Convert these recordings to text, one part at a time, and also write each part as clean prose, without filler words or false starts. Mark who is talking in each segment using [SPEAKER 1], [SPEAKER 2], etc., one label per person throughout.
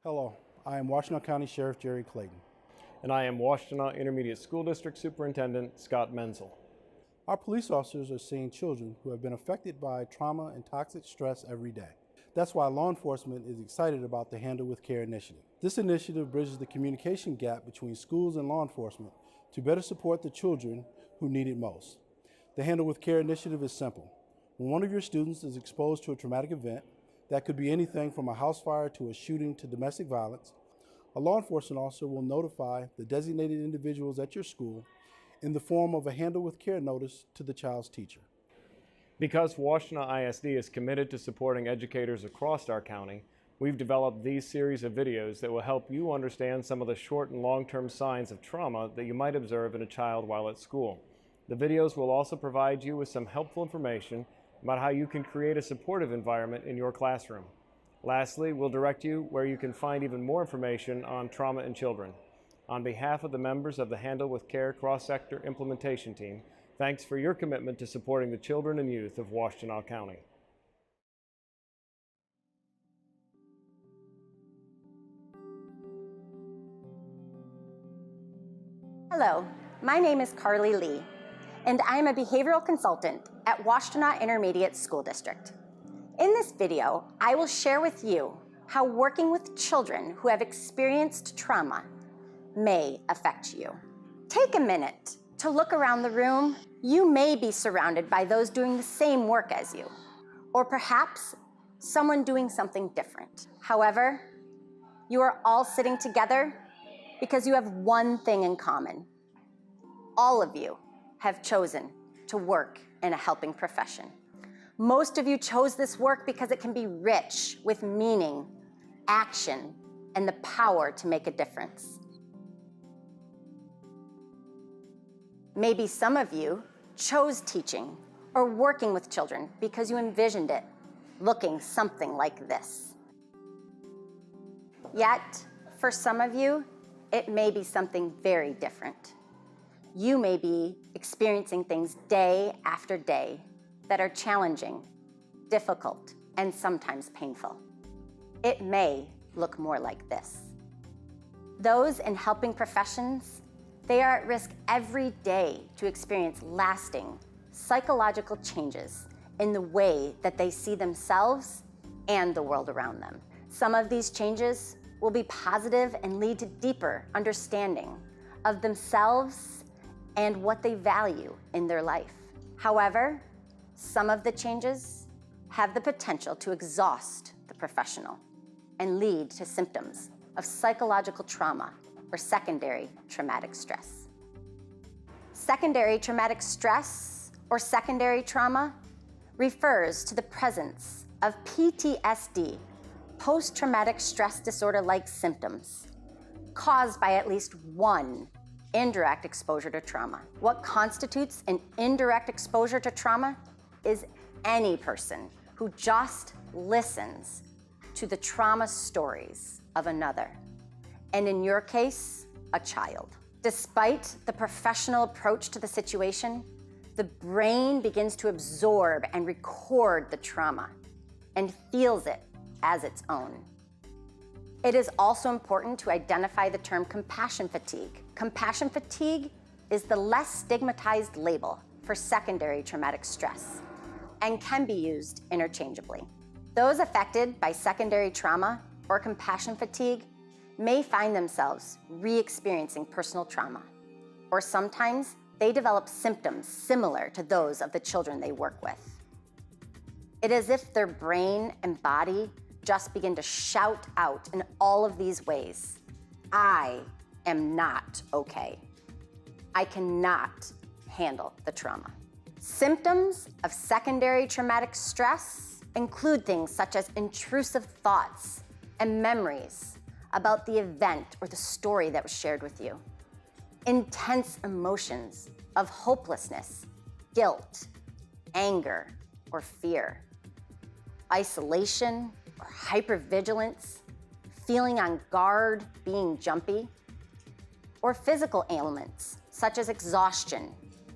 [SPEAKER 1] Hello, I am Washtenaw County Sheriff Jerry Clayton.
[SPEAKER 2] And I am Washtenaw Intermediate School District Superintendent Scott Menzel.
[SPEAKER 1] Our police officers are seeing children who have been affected by trauma and toxic stress every day. That's why law enforcement is excited about the Handle with Care initiative. This initiative bridges the communication gap between schools and law enforcement to better support the children who need it most. The Handle with Care initiative is simple. When one of your students is exposed to a traumatic event, that could be anything from a house fire to a shooting to domestic violence, a law enforcement officer will notify the designated individuals at your school in the form of a Handle with Care notice to the child's teacher.
[SPEAKER 2] Because Washtenaw ISD is committed to supporting educators across our county, we've developed these series of videos that will help you understand some of the short and long-term signs of trauma that you might observe in a child while at school. The videos will also provide you with some helpful information about how you can create a supportive environment in your classroom. Lastly, we'll direct you where you can find even more information on trauma in children. On behalf of the members of the Handle with Care Cross-Sector Implementation Team, thanks for your commitment to supporting the children and youth of Washtenaw County.
[SPEAKER 3] Hello, my name is Carly Lee, and I am a behavioral consultant at Washtenaw Intermediate School District. In this video, I will share with you how working with children who have experienced trauma may affect you. Take a minute to look around the room. You may be surrounded by those doing the same work as you, or perhaps someone doing something different. However, you are all sitting together because you have one thing in common. All of you have chosen to work in a helping profession. Most of you chose this work because it can be rich with meaning, action, and the power to make a difference. Maybe some of you chose teaching or working with children because you envisioned it looking something like this. Yet, for some of you, it may be something very different. You may be experiencing things day after day that are challenging, difficult, and sometimes painful. It may look more like this. Those in helping professions, they are at risk every day to experience lasting psychological changes in the way that they see themselves and the world around them. Some of these changes will be positive and lead to deeper understanding of themselves and what they value in their life. However, some of the changes have the potential to exhaust the professional and lead to symptoms of psychological trauma or secondary traumatic stress. Secondary traumatic stress or secondary trauma refers to the presence of PTSD, post-traumatic stress disorder-like symptoms, caused by at least one indirect exposure to trauma. What constitutes an indirect exposure to trauma is any person who just listens to the trauma stories of another, and in your case, a child. Despite the professional approach to the situation, the brain begins to absorb and record the trauma and feels it as its own. It is also important to identify the term compassion fatigue. Compassion fatigue is the less stigmatized label for secondary traumatic stress and can be used interchangeably. Those affected by secondary trauma or compassion fatigue may find themselves re-experiencing personal trauma, or sometimes they develop symptoms similar to those of the children they work with. It is as if their brain and body just begin to shout out in all of these ways. I am not okay. I cannot handle the trauma. Symptoms of secondary traumatic stress include things such as intrusive thoughts and memories about the event or the story that was shared with you, intense emotions of hopelessness, guilt, anger, or fear, isolation, or hypervigilance, feeling on guard, being jumpy, or physical ailments such as exhaustion,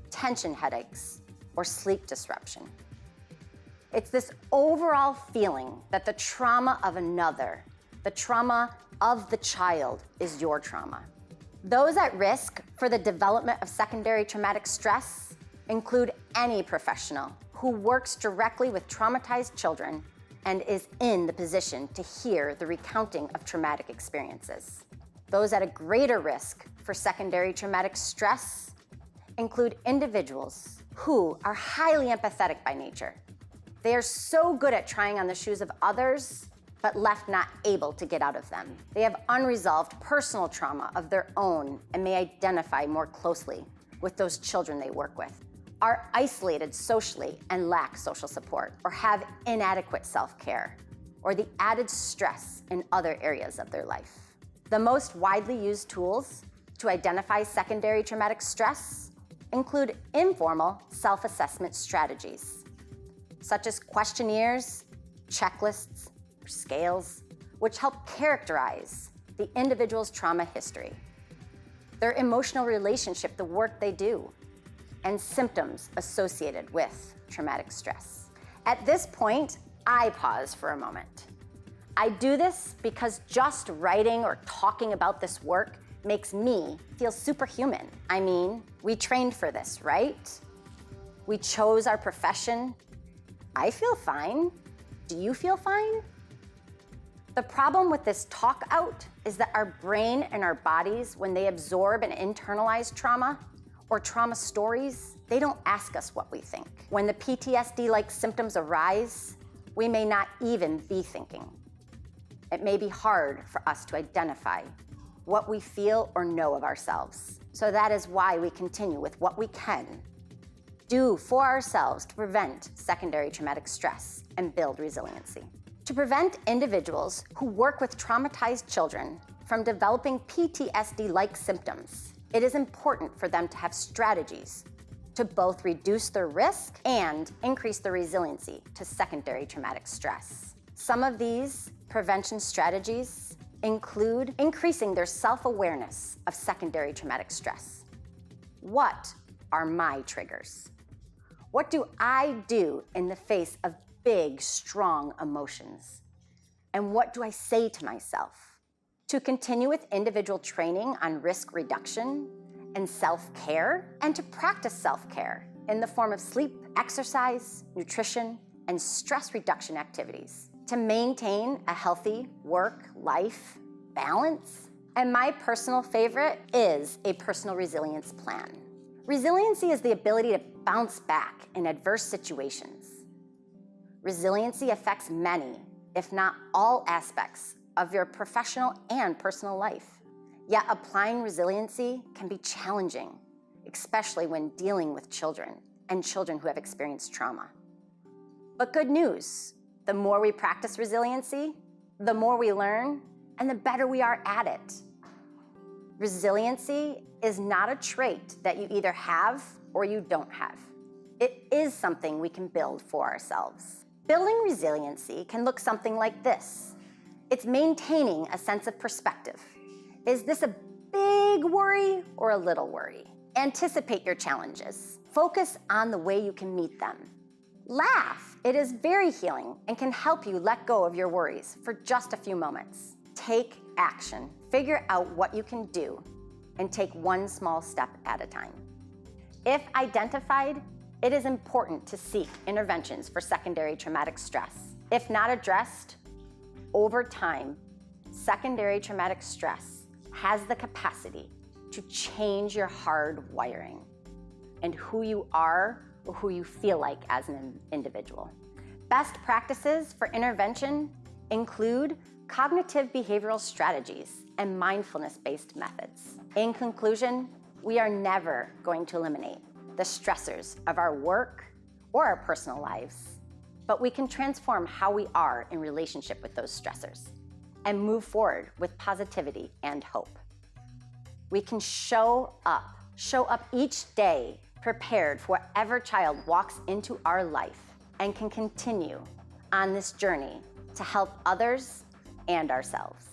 [SPEAKER 3] tension headaches, or sleep disruption. It's this overall feeling that the trauma of another The trauma of the child is your trauma. Those at risk for the development of secondary traumatic stress include any professional who works directly with traumatized children and is in the position to hear the recounting of traumatic experiences. Those at a greater risk for secondary traumatic stress include individuals who are highly empathetic by nature. They are so good at trying on the shoes of others, but left not able to get out of them. They have unresolved personal trauma of their own and may identify more closely with those children they work with, are isolated socially and lack social support, or have inadequate self-care, or the added stress in other areas of their life. The most widely used tools to identify secondary traumatic stress include informal self-assessment strategies, such as questionnaires, checklists, or scales, which help characterize the individual's trauma history, their emotional relationship, the work they do, and symptoms associated with traumatic stress. At this point, I pause for a moment. I do this because just writing or talking about this work makes me feel superhuman. I mean, we trained for this, right? We chose our profession. I feel fine. Do you feel fine? The problem with this talk out is that our brain and our bodies, when they absorb and internalize trauma or trauma stories, they don't ask us what we think. When the PTSD-like symptoms arise, we may not even be thinking. It may be hard for us to identify what we feel or know of ourselves. So that is why we continue with what we can do for ourselves to prevent secondary traumatic stress and build resiliency. To prevent individuals who work with traumatized children from developing PTSD-like symptoms, it is important for them to have strategies to both reduce their risk and increase their resiliency to secondary traumatic stress. Some of these prevention strategies include increasing their self-awareness of secondary traumatic stress. What are my triggers? What do I do in the face of big, strong emotions? And what do I say to myself? To continue with individual training on risk reduction and self-care, and to practice self-care in the form of sleep, exercise, nutrition, and stress reduction activities to maintain a healthy work-life balance. And my personal favorite is a personal resilience plan. Resiliency is the ability to bounce back in adverse situations. Resiliency affects many, if not all, aspects of your professional and personal life. Yet applying resiliency can be challenging, especially when dealing with children and children who have experienced trauma. But good news, the more we practice resiliency, the more we learn, and the better we are at it. Resiliency is not a trait that you either have or you don't have. It is something we can build for ourselves. Building resiliency can look something like this. It's maintaining a sense of perspective. Is this a big worry or a little worry? Anticipate your challenges. Focus on the way you can meet them. Laugh. It is very healing and can help you let go of your worries for just a few moments. Take action. Figure out what you can do and take one small step at a time. If identified, it is important to seek interventions for secondary traumatic stress. If not addressed, over time, secondary traumatic stress has the capacity to change your hard wiring and who you are or who you feel like as an individual. Best practices for intervention include cognitive behavioral strategies and mindfulness-based methods. In conclusion, we are never going to eliminate the stressors of our work or our personal lives, but we can transform how we are in relationship with those stressors and move forward with positivity and hope. We can show up each day prepared for whatever child walks into our life and can continue on this journey to help others and ourselves.